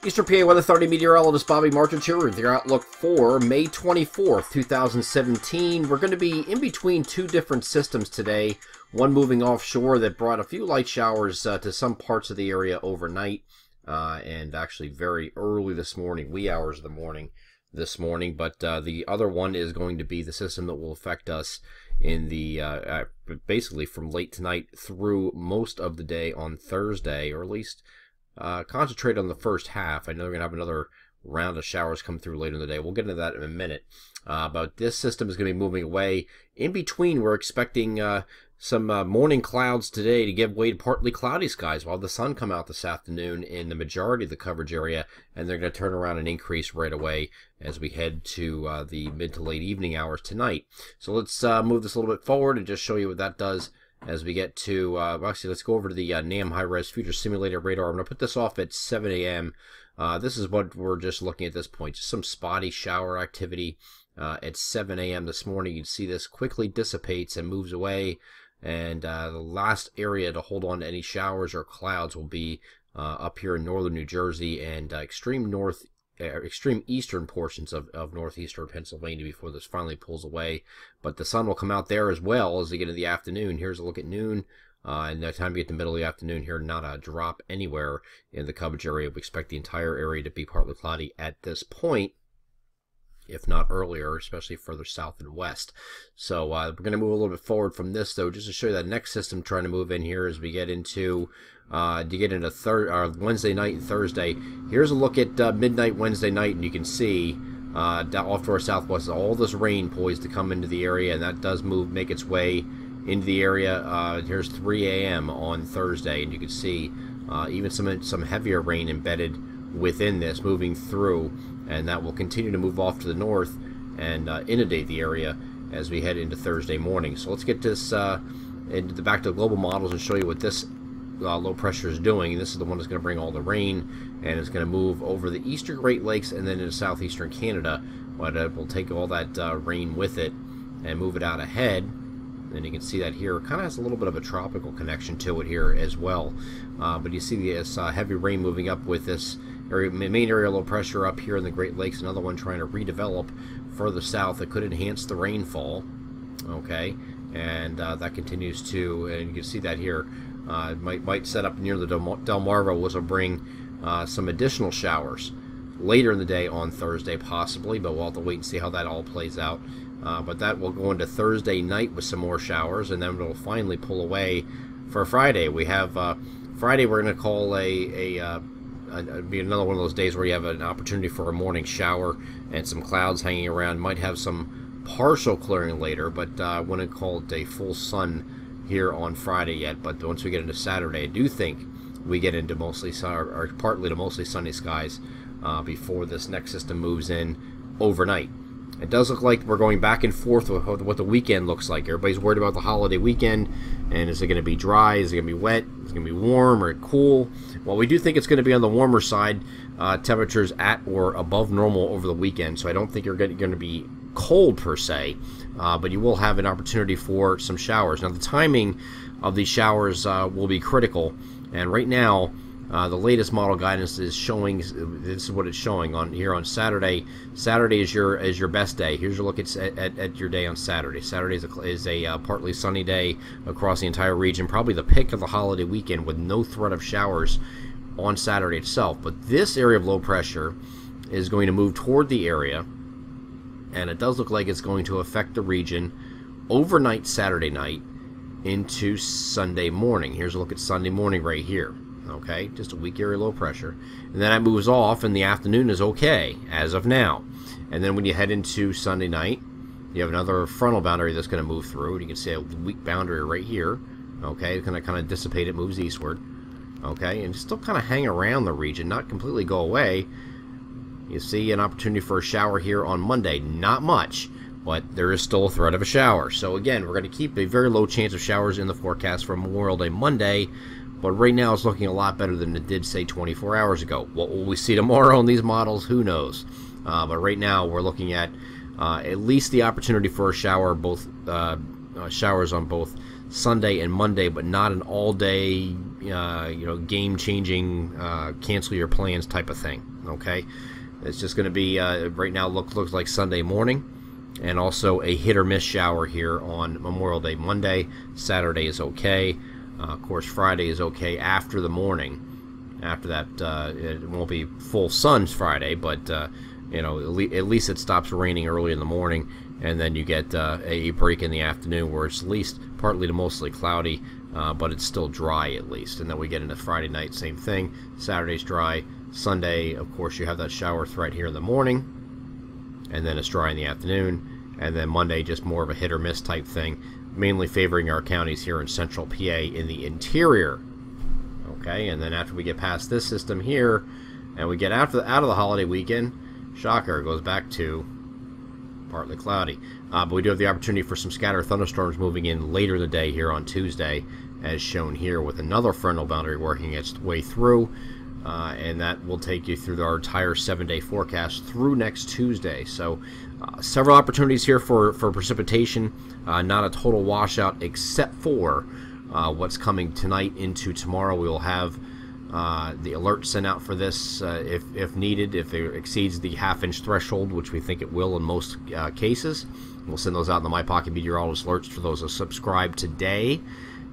Eastern PA Weather 30 meteorologist Bobby Martins here with your outlook for May 24th, 2017. We're going to be in between two different systems today. One moving offshore that brought a few light showers to some parts of the area overnight and actually very early this morning, wee hours of the morning this morning. But the other one is going to be the system that will affect us in the basically from late tonight through most of the day on Thursday, or at least concentrate on the first half. I know we're going to have another round of showers come through later in the day. We'll get into that in a minute. But this system is going to be moving away. In between, we're expecting some morning clouds today to give way to partly cloudy skies while the sun come out this afternoon in the majority of the coverage area, and they're going to turn around and increase right away as we head to the mid to late evening hours tonight. So let's move this a little bit forward and just show you what that does as we get to, actually, let's go over to the NAM High-Res Future Simulator Radar. I'm going to put this off at 7 a.m. This is what we're just looking at this point. Just some spotty shower activity at 7 a.m. this morning. You can see this quickly dissipates and moves away. And the last area to hold on to any showers or clouds will be up here in northern New Jersey and extreme eastern portions of northeastern Pennsylvania before this finally pulls away. But the sun will come out there as well as we get into the afternoon. Here's a look at noon. And by the time we get to the middle of the afternoon here, not a drop anywhere in the coverage area. We expect the entire area to be partly cloudy at this point, if not earlier, especially further south and west. So we're going to move a little bit forward from this, though, just to show you that next system trying to move in here as we get into Wednesday night and Thursday. Here's a look at midnight Wednesday night, and you can see off to our southwest all this rain poised to come into the area, and that does make its way into the area. Here's 3 a.m. on Thursday, and you can see even some heavier rain embedded within this moving through, and that will continue to move off to the north and inundate the area as we head into Thursday morning. So let's get this back to the global models and show you what this low pressure is doing. This is the one that's going to bring all the rain, and it's going to move over the eastern Great Lakes and then into southeastern Canada. But it will take all that rain with it and move it out ahead. And you can see that here. It kind of has a little bit of a tropical connection to it here as well. But you see this heavy rain moving up with this main area low pressure up here in the Great Lakes. Another one trying to redevelop further south that could enhance the rainfall. Okay, and that continues to, and you can see that here. It might set up near the Delmarva, which will bring some additional showers later in the day on Thursday possibly, but we'll have to wait and see how that all plays out. But that will go into Thursday night with some more showers, and then it'll finally pull away for Friday. We have Friday we're going to call be another one of those days where you have an opportunity for a morning shower and some clouds hanging around. Might have some partial clearing later, but I wouldn't call it a full sun here on Friday yet. But once we get into Saturday, I do think we get into mostly or partly to mostly sunny skies before this next system moves in overnight. It does look like we're going back and forth with what the weekend looks like. Everybody's worried about the holiday weekend, and is it going to be dry? Is it going to be wet? Is it going to be warm or cool? Well, we do think it's going to be on the warmer side, temperatures at or above normal over the weekend, so I don't think you're going to be cold per se, but you will have an opportunity for some showers. Now, the timing of these showers will be critical, and right now, the latest model guidance is showing, this is what it's showing on here on Saturday. Saturday is your best day. Here's a look at your day on Saturday. Saturday is a partly sunny day across the entire region, probably the pick of the holiday weekend with no threat of showers on Saturday itself. But this area of low pressure is going to move toward the area, and it does look like it's going to affect the region overnight Saturday night into Sunday morning. Here's a look at Sunday morning right here. Okay, just a weak area low pressure, and then it moves off, and the afternoon is okay as of now. And then when you head into Sunday night, you have another frontal boundary that's going to move through, and you can see a weak boundary right here. Okay, it's going to kind of dissipate, it moves eastward. Okay, and still kind of hang around the region, not completely go away. You see an opportunity for a shower here on Monday. Not much, but there is still a threat of a shower. So again, we're going to keep a very low chance of showers in the forecast for Memorial Day Monday. But right now it's looking a lot better than it did, say, 24 hours ago. What will we see tomorrow on these models? Who knows? But right now we're looking at least the opportunity for a shower, both showers on both Sunday and Monday, but not an all-day game-changing, cancel your plans type of thing. Okay, it's just going to be right now. Looks like Sunday morning, and also a hit or miss shower here on Memorial Day Monday. Saturday is okay. Of course, Friday is okay after the morning. After that, it won't be full sun Friday, but at least it stops raining early in the morning, and then you get a break in the afternoon where it's at least partly to mostly cloudy, but it's still dry at least. And then we get into Friday night, same thing. Saturday's dry. Sunday, of course, you have that shower threat here in the morning, and then it's dry in the afternoon. And then Monday, just more of a hit or miss type thing, mainly favoring our counties here in central PA in the interior. Okay, and then after we get past this system here, and we get out of the holiday weekend, shocker, it goes back to partly cloudy. But we do have the opportunity for some scattered thunderstorms moving in later in the day here on Tuesday, as shown here with another frontal boundary working its way through. And that will take you through our entire 7-day forecast through next Tuesday. So several opportunities here for precipitation. Not a total washout except for what's coming tonight into tomorrow. We will have the alert sent out for this if needed. If it exceeds the half-inch threshold, which we think it will in most cases, we'll send those out in the My Pocket Meteorologist alerts for those who subscribe today.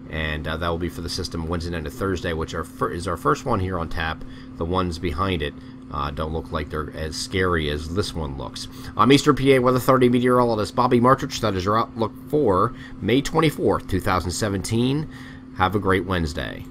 And that will be for the system Wednesday night to Thursday, which is our first one here on tap. The ones behind it don't look like they're as scary as this one looks. I'm Eastern PA Weather Authority meteorologist Bobby Martrich. That is your outlook for May 24th, 2017. Have a great Wednesday.